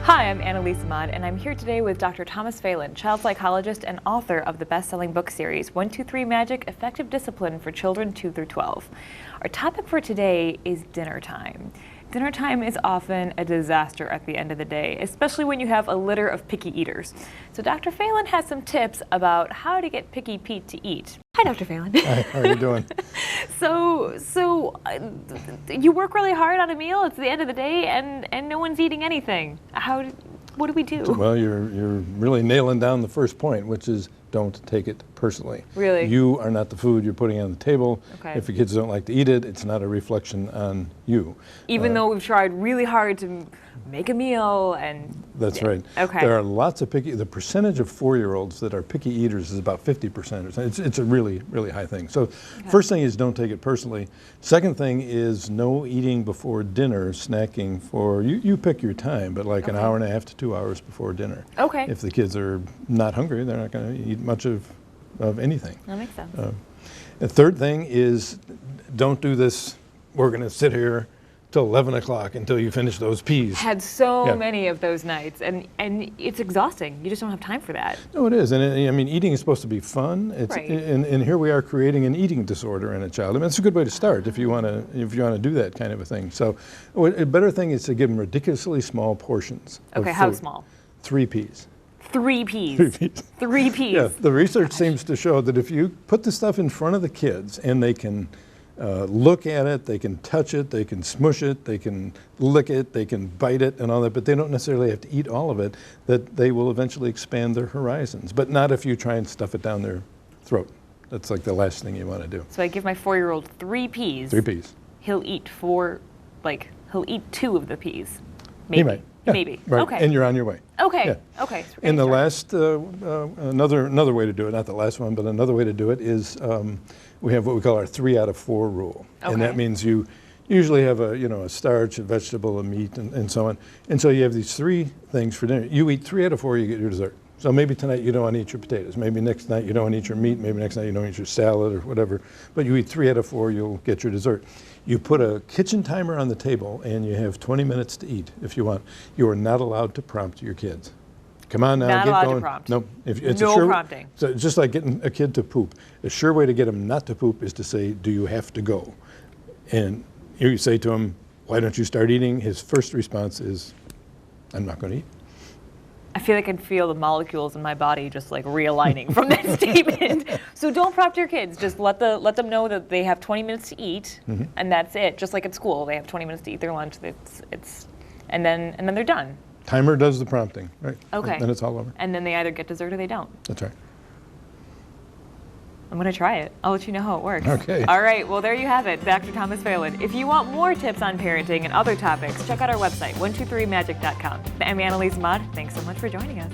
Hi, I'm Annalise Ahmad, and I'm here today with Dr. Thomas Phelan, child psychologist and author of the best-selling book series 1, 2, 3 Magic: Effective Discipline for Children 2 through 12. Our topic for today is dinner time. Dinner time is often a disaster at the end of the day, especially when you have a litter of picky eaters. So Dr. Phelan has some tips about how to get Picky Pete to eat. Hi, Dr. Phelan. Hi, how are you doing? You work really hard on a meal. It's the end of the day, and no one's eating anything. What do we do? Well, you're really nailing down the first point, which is don't take it personally. Really? You are not the food you're putting on the table. Okay. If your kids don't like to eat it, it's not a reflection on you. Even though we've tried really hard to make a meal and... That's right. Okay. There are lots of the percentage of 4-year-olds that are picky eaters is about 50% or something. It's a really, really high thing. So first thing is don't take it personally. Second thing is no eating before dinner, snacking for, you pick your time, but like an hour and a half to 2 hours before dinner. Okay. If the kids are not hungry, they're not going to eat much of anything. That makes sense. The third thing is don't do this, we're going to sit here till 11 o'clock until you finish those peas. Had so many of those nights, and it's exhausting. You just don't have time for that. No, it is, and I mean, eating is supposed to be fun. It's, right. And here we are creating an eating disorder in a child. I mean, it's a good way to start if you want to do that kind of a thing. So, a better thing is to give them ridiculously small portions. Okay, how small? 3 peas. 3 peas. 3 peas. 3 peas. Yeah, the research seems to show that if you put the stuff in front of the kids and they can look at it, they can touch it, they can smush it, they can lick it, they can bite it and all that, but they don't necessarily have to eat all of it, that they will eventually expand their horizons. But not if you try and stuff it down their throat. That's like the last thing you want to do. So I give my 4-year-old 3 peas. 3 peas. He'll eat he'll eat 2 of the peas. Maybe. He might. Yeah, Maybe. right. Okay. And you're on your way. Okay. Yeah. Okay. So And the last, another way to do it, not the last one, but another way to do it is we have what we call our 3 out of 4 rule. Okay. And that means you usually have a starch, a vegetable, a meat, and so on. And so you have these 3 things for dinner. You eat 3 out of 4, you get your dessert. So maybe tonight you don't want to eat your potatoes. Maybe next night you don't want to eat your meat. Maybe next night you don't eat your salad or whatever. But you eat 3 out of 4, you'll get your dessert. You put a kitchen timer on the table and you have 20 minutes to eat if you want. You are not allowed to prompt your kids. Come on now, not get allowed going. To prompt. No, it's no prompting. So it's just like getting a kid to poop. A sure way to get him not to poop is to say, do you have to go? And you say to him, why don't you start eating? His first response is, I'm not going to eat. I feel like I can feel the molecules in my body just like realigning from that statement. So don't prompt your kids. Just let them know that they have 20 minutes to eat, and that's it. Just like at school, they have 20 minutes to eat their lunch. And then they're done. Timer does the prompting, right? Okay. And then it's all over. And then they either get dessert or they don't. That's right. I'm going to try it. I'll let you know how it works. Okay. All right. Well, there you have it, Dr. Thomas Phelan. If you want more tips on parenting and other topics, check out our website, 123magic.com. I'm Annalise Ahmad. Thanks so much for joining us.